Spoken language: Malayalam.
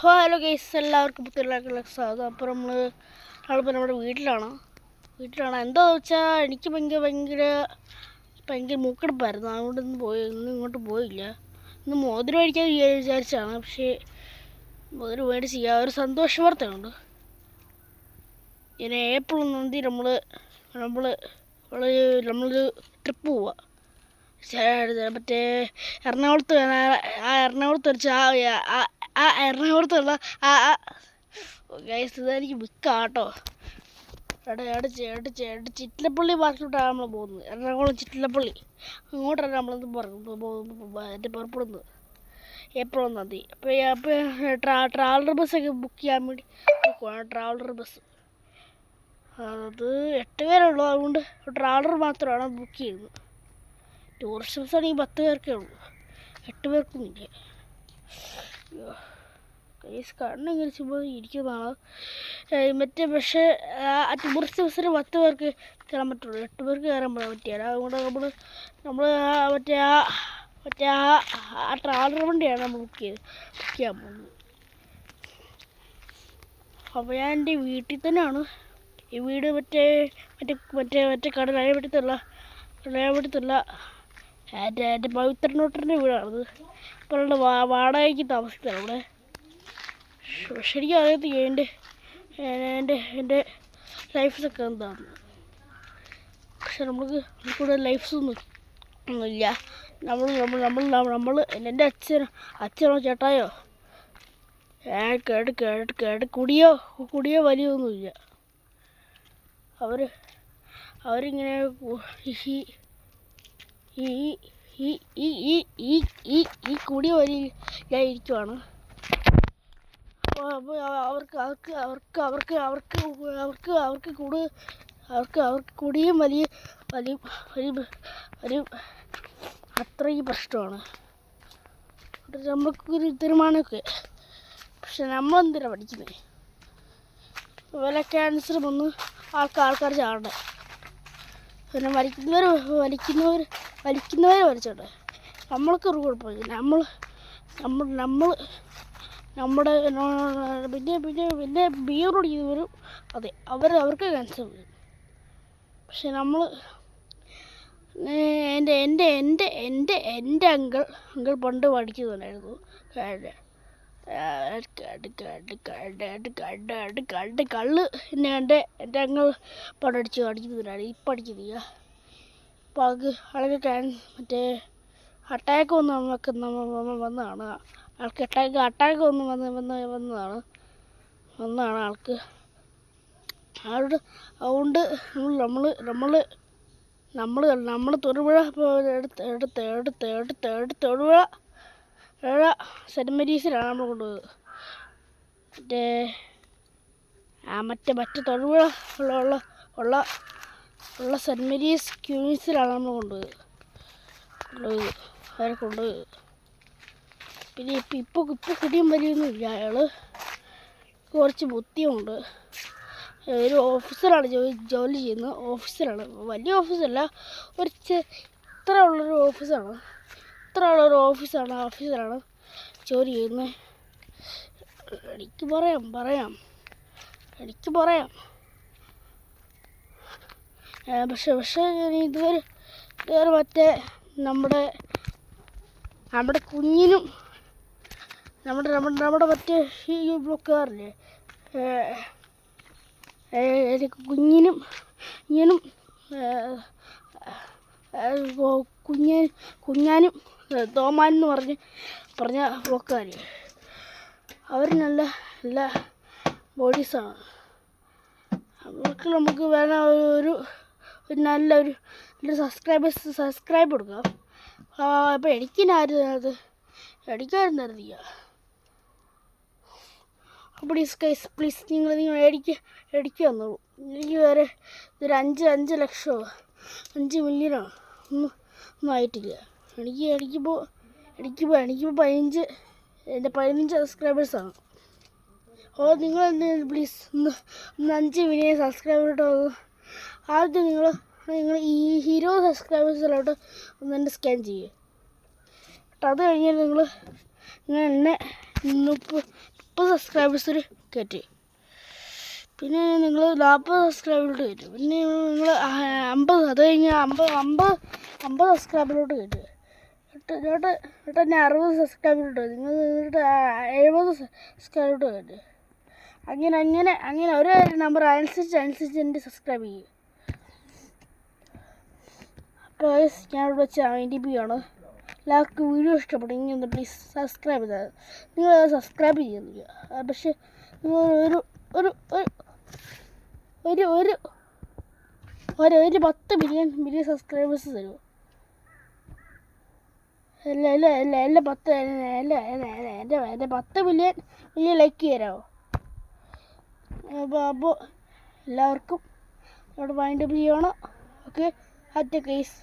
ഹലോ ഗൈസ്, എല്ലാവർക്കും പുതിയ സ്വാഗതം. അപ്പോൾ നമ്മളിപ്പോൾ നമ്മുടെ വീട്ടിലാണ്. എന്താണെന്ന് വെച്ചാൽ എനിക്ക് ഭയങ്കര മൂക്കെടുപ്പായിരുന്നു. അതുകൊണ്ട് ഇന്ന് ഇങ്ങോട്ട് പോയില്ല. ഇന്ന് മോതിരം മേടിക്കാൻ വിചാരിച്ചാണ്. പക്ഷേ മോതിരം മേടിച്ച് ഒരു സന്തോഷ വാർത്തയുണ്ട്. ഇങ്ങനെ ഏപ്രിൽ 1 നമ്മളൊരു ട്രിപ്പ് പോവാ. മറ്റേ എറണാകുളത്തുള്ള ഗൈസ്, ഇതെനിക്ക് വിൽക്കാട്ടോ. ചിറ്റിലപ്പള്ളി ഭാഗത്തോട്ടാണ് നമ്മൾ പോകുന്നത്. എറണാകുളം ചിറ്റിലപ്പള്ളി അങ്ങോട്ടാണ് നമ്മളത് പുറപ്പെടുന്നത് ഏപ്രിൽ 1. അപ്പോൾ ട്രാവലർ ബസ്സൊക്കെ ബുക്ക് ചെയ്യാൻ വേണ്ടി ട്രാവലർ ബസ് അത് 8 പേരുള്ളൂ. അതുകൊണ്ട് ട്രാവലർ മാത്രമാണ് ബുക്ക് ചെയ്യുന്നത്. ടൂറിസ്റ്റ് ബസ് ആണെങ്കിൽ 10 പേർക്കേ ഉള്ളൂ, 8 പേർക്കൊന്നുമില്ല. കൈസ് കണ്ണിങ്ങനെ ചുമ്മാ ഇരിക്കുന്നതാണ് പക്ഷേ ആ ടൂറിസ്റ്റ് ബസ്സിന് 10 പേർക്ക് കയറാൻ പറ്റുള്ളൂ, 8 പേർക്ക് കയറാൻ പറ്റിയാൽ. അതുകൊണ്ട് മറ്റേ ആ ട്രാവലർ വണ്ടിയാണ് നമ്മൾ ബുക്ക് ചെയ്യാൻ പോകുന്നത്. അപ്പോൾ ഞാൻ എൻ്റെ വീട്ടിൽ തന്നെയാണ്. ഈ വീട് മറ്റേ കടലായപുരത്തുള്ള എൻ്റെ പവിത്രനോട്ടറിൻ്റെ വീടാണത്. ഇപ്പോൾ വാടകയ്ക്ക് താമസിക്കുന്നത് അവിടെ. ശരിക്കും അറിയത്തില്ല എൻ്റെ ലൈഫ്സൊക്കെ എന്താണ്. പക്ഷെ നമുക്കിവിടെ ലൈഫ്സൊന്നുമില്ല. നമ്മൾ എൻ്റെ അച്ഛനോ ചേട്ടായോ കുടിയോ വലിയൊന്നുമില്ല. അവരിങ്ങനെ ഈ കുടിയ വലിയായിരിക്കുവാണ്. അപ്പോൾ അവർക്ക് കുടിയും വലിയ അത്രയും പ്രശ്നമാണ്. നമുക്കൊരു തീരുമാനമൊക്കെ. പക്ഷെ നമ്മളെന്തിനാ പഠിക്കുന്നത്? വല്ല ക്യാൻസർ വന്ന് ആൾക്കാർ ചാടണ്ടേ? പിന്നെ വലിക്കുന്നവർ വലിച്ചോട്ടെ, നമ്മൾക്ക് ഒരു കുഴപ്പമില്ല. നമ്മുടെ പിന്നെ ബിയർ കുടിക്കുന്നവരും അതെ, അവർക്ക് ക്യാൻസർ വരും. പക്ഷെ എൻ്റെ അങ്കിൾ പണ്ട് പഠിക്കുന്നുണ്ടായിരുന്നു. കള്ള് എൻ്റെ അങ്കിൾ പണ്ടടിച്ച് അടിക്കുന്നുണ്ടായിരുന്നു. ഇപ്പം അടിക്കുന്നില്ല. അപ്പോൾ ആൾക്ക് മറ്റേ അറ്റാക്ക് വന്നതാണ്. ആൾക്ക് അറ്റാക്ക് വന്നതാണ് ആൾക്ക്. അതുകൊണ്ട് നമ്മൾ തൊടുപുഴ സെൻറ്റ് മേരീസിലാണ് നമ്മൾ കൊണ്ടുപോയത്. മറ്റേ തൊടുപുഴ ഉള്ള സെൻറ്റ് മേരീസ് ക്യൂൻസിലാണ് നമ്മൾ കൊണ്ടുപോയത്. അവരെ കൊണ്ടുപോയത്. പിന്നെ ഇപ്പോൾ കുടിയും വലിയൊന്നുമില്ല. അയാൾ കുറച്ച് ബുദ്ധിയുണ്ട്. ഒരു ഓഫീസറാണ് ജോലി ചെയ്യുന്നത്. ഓഫീസറാണ്, വലിയ ഓഫീസല്ല, ഇത്ര ഉള്ളൊരു ഓഫീസറാണ് ജോലി ചെയ്യുന്നത്. എനിക്ക് പറയാം പക്ഷേ ഇതുവരെ മറ്റേ നമ്മുടെ കുഞ്ഞിനും നമ്മുടെ മറ്റേ ഈ ബ്ലോക്കുകാരില്ലേ, കുഞ്ഞിനും കുഞ്ഞാനും തോമാനെന്ന് പറഞ്ഞ ബ്ലോക്കുകാർ, അവർ നല്ല ബോഡീസാണ്. അവർക്ക് നമുക്ക് വേണം ഒരു നല്ലൊരു സബ്സ്ക്രൈബ് കൊടുക്കാം. അപ്പോൾ എനിക്കായിരുന്നില്ല. പ്ലീസ് നിങ്ങൾ മേടിക്കുക തന്നോളൂ. എനിക്ക് വേറെ ഇതൊരു 5 ലക്ഷമോ 5 മില്യനോ ഒന്നും ആയിട്ടില്ല. എനിക്കിപ്പോൾ 15 സബ്സ്ക്രൈബേഴ്സാണ്. അപ്പോൾ നിങ്ങൾ പ്ലീസ് ഒന്ന് 5 മില്യൺ സബ്സ്ക്രൈബറിട്ട് ആദ്യം നിങ്ങൾ ഈ ഹീറോ സബ്സ്ക്രൈബേഴ്സിലോട്ട് ഒന്ന് സ്കാൻ ചെയ്യുക. അത് കഴിഞ്ഞാൽ നിങ്ങൾ എന്നെ 30 സബ്സ്ക്രൈബേഴ്സിൽ കയറ്റി. പിന്നെ നിങ്ങൾ 40 സബ്സ്ക്രൈബറിലോട്ട് കയറ്റും. പിന്നെ നിങ്ങൾ 50, അത് കഴിഞ്ഞ് 50 സബ്സ്ക്രൈബറിലോട്ട് കയറ്റും. എന്നിട്ട് തന്നെ 60 സബ്സ്ക്രൈബറിലോട്ട് നിങ്ങൾ 70 സബ്സ്ക്രൈബറിലോട്ട് കയറ്റും. അങ്ങനെ ഒരു നമ്പർ അനുസരിച്ച് എൻ്റെ സബ്സ്ക്രൈബ് ചെയ്യും. അപ്പോൾ ഞാനിവിടെ വെച്ച് IDP ആണ്. എല്ലാവർക്കും വീഡിയോ ഇഷ്ടപ്പെട്ടെങ്കിൽ ഒന്ന് പ്ലീസ് സബ്സ്ക്രൈബ് ചെയ്താൽ. നിങ്ങൾ സബ്സ്ക്രൈബ് ചെയ്യുന്നില്ല, പക്ഷെ നിങ്ങൾ ഒരു 10 മില്യൺ സബ്സ്ക്രൈബേഴ്സ് തരും. എൻ്റെ 10 മില്യൺ ലൈക്ക് തരാമോ? അപ്പോൾ എല്ലാവർക്കും ഇവിടെ വൈൻഡപ്പ് ചെയ്യണം. Okay, at case.